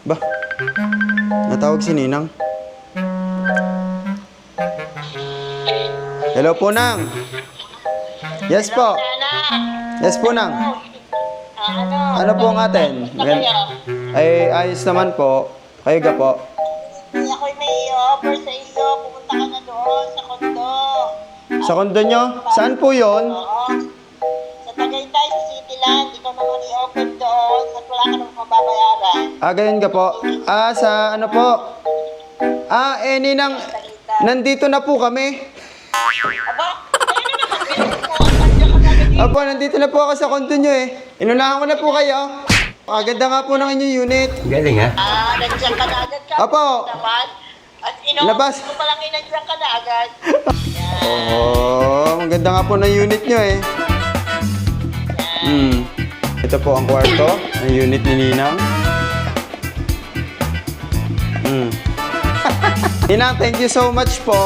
Ba? Natawag si Ninang. Hello po, Nang. Yes po. Yes po, Nang. Ano po ang atin? Ay, ayos naman po. Kayo ga po. Ako'y may offer sa iyo. Pumunta ka na doon sa kondo. Sa kondo nyo? Saan po yon? Oo. Sa Tagaytay, sa Cityland. Ikaw naman i-open doon at wala ka naman mababayaran. Gayon ga po. Sa ano po? Ninang, nandito na po kami. Aba, ayun na naman. Ganun mo. Nandiyan ka na naging. Apo, nandito na po ako sa kondo nyo eh. Inunahan ko na po kayo. Ganda nga po ng inyong unit. Galing ha? Nandiyan ka na agad ka. Apo. Naman. At Labas. ko palang nandiyan ka na agad. Ang ganda nga po ng unit nyo eh. Ito po ang kwarto, ang unit ni Ninang. Ninang, thank you so much po.